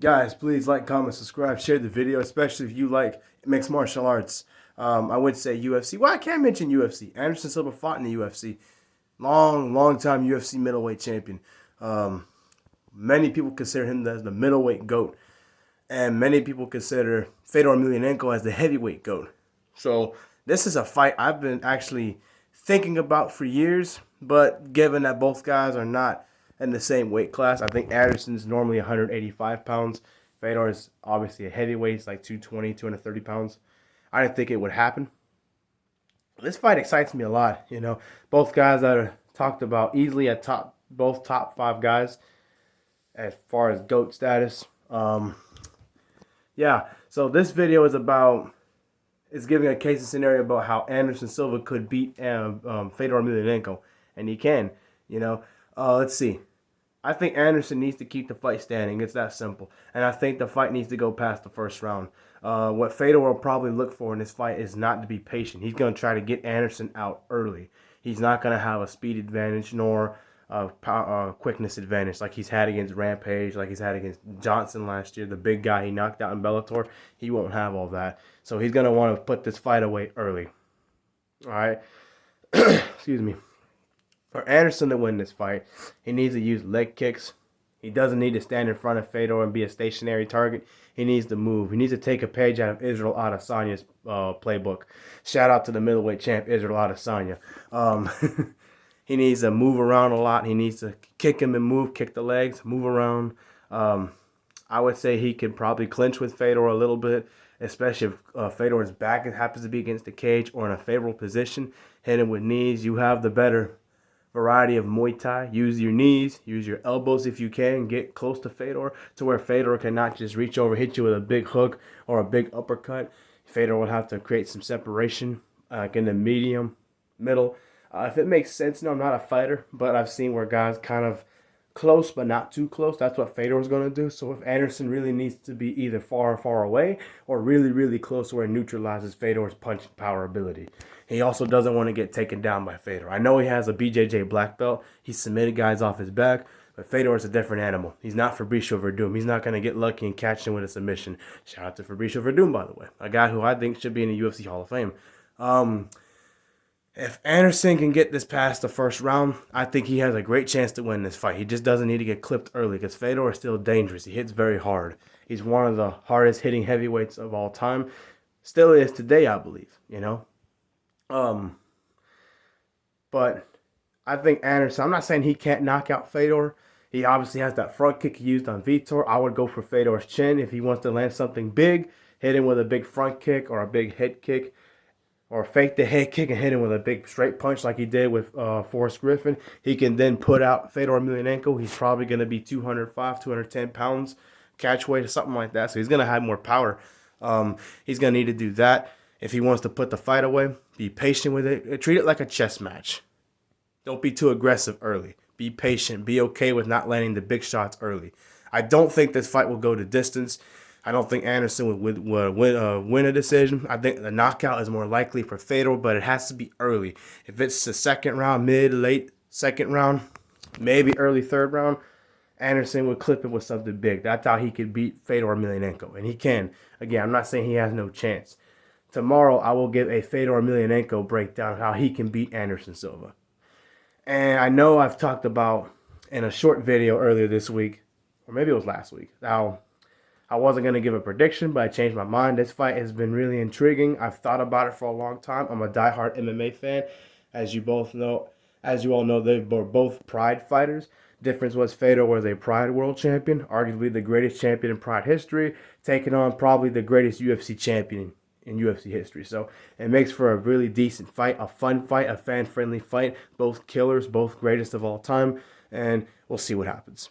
Guys, please like, comment, subscribe, share the video, especially if you like mixed martial arts. I would say UFC. Well, I can't mention UFC. Anderson Silva fought in the UFC. Long time UFC middleweight champion. Many people consider him as the middleweight GOAT. And many people consider Fedor Emelianenko as the heavyweight GOAT. So this is a fight I've been actually thinking about for years. But given that both guys are not in the same weight class, I think Anderson's normally 185 pounds. Fedor is obviously a heavyweight. It's like 220, 230 pounds. I didn't think it would happen. This fight excites me a lot. You know, both guys that are talked about easily at both top 5 guys as far as GOAT status. Yeah, so this video is giving a case scenario about how Anderson Silva could beat Fedor Emelianenko, and he can. You know, let's see. I think Anderson needs to keep the fight standing. It's that simple. And I think the fight needs to go past the first round. What Fedor will probably look for in this fight is not to be patient. He's going to try to get Anderson out early. He's not going to have a speed advantage nor a quickness advantage like he's had against Rampage, like he's had against Johnson last year, the big guy he knocked out in Bellator. He won't have all that. So he's going to want to put this fight away early. All right? Excuse me. For Anderson to win this fight, he needs to use leg kicks. He doesn't need to stand in front of Fedor and be a stationary target. He needs to move. He needs to take a page out of Israel Adesanya's playbook. Shout out to the middleweight champ, Israel Adesanya. He needs to move around a lot. He needs to kick him and move, kick the legs, move around. I would say he could probably clinch with Fedor a little bit, especially if Fedor's back happens to be against the cage or in a favorable position. Hit him with knees. You have the better variety of Muay Thai. Use your knees, use your elbows if you can. Get close to Fedor to where Fedor cannot just reach over, hit you with a big hook or a big uppercut. Fedor will have to create some separation in the medium, middle. If it makes sense, no, I'm not a fighter, but I've seen where guys kind of close but not too close. That's what Fedor is going to do. So if Anderson really needs to be either far away or really close where it neutralizes Fedor's punch power ability. He also doesn't want to get taken down by Fedor. I know he has a BJJ black belt. He submitted guys off his back, but Fedor is a different animal. He's not Fabricio Verdum. He's not going to get lucky and catch him with a submission. Shout out to Fabricio Verdum, by the way. A guy who I think should be in the UFC Hall of Fame. If Anderson can get this past the first round, I think he has a great chance to win this fight. He just doesn't need to get clipped early because Fedor is still dangerous. He hits very hard. He's one of the hardest hitting heavyweights of all time. Still is today, I believe, you know. But I think Anderson, I'm not saying he can't knock out Fedor. He obviously has that front kick he used on Vitor. I would go for Fedor's chin if he wants to land something big. Hit him with a big front kick or a big head kick. Or fake the head kick and hit him with a big straight punch like he did with Forrest Griffin. He can then put out Fedor Emelianenko. He's probably going to be 205, 210 pounds catch weight or something like that. So he's going to have more power. He's going to need to do that. If he wants to put the fight away, be patient with it. Treat it like a chess match. Don't be too aggressive early. Be patient. Be okay with not landing the big shots early. I don't think this fight will go to distance. I don't think Anderson would win a decision. I think the knockout is more likely for Fedor, but it has to be early. If it's the second round, mid, late second round, maybe early third round, Anderson would clip it with something big. That's how he could beat Fedor Emelianenko, and he can. Again, I'm not saying he has no chance. Tomorrow, I will give a Fedor Emelianenko breakdown of how he can beat Anderson Silva. And I know I've talked about in a short video earlier this week, or maybe it was last week, how I wasn't going to give a prediction, but I changed my mind. This fight has been really intriguing. I've thought about it for a long time. I'm a diehard MMA fan. As you all know, they were both Pride fighters. Difference was Fedor was a Pride world champion, arguably the greatest champion in Pride history, taking on probably the greatest UFC champion in UFC history. So it makes for a really decent fight, a fun fight, a fan-friendly fight. Both killers, both greatest of all time, and we'll see what happens.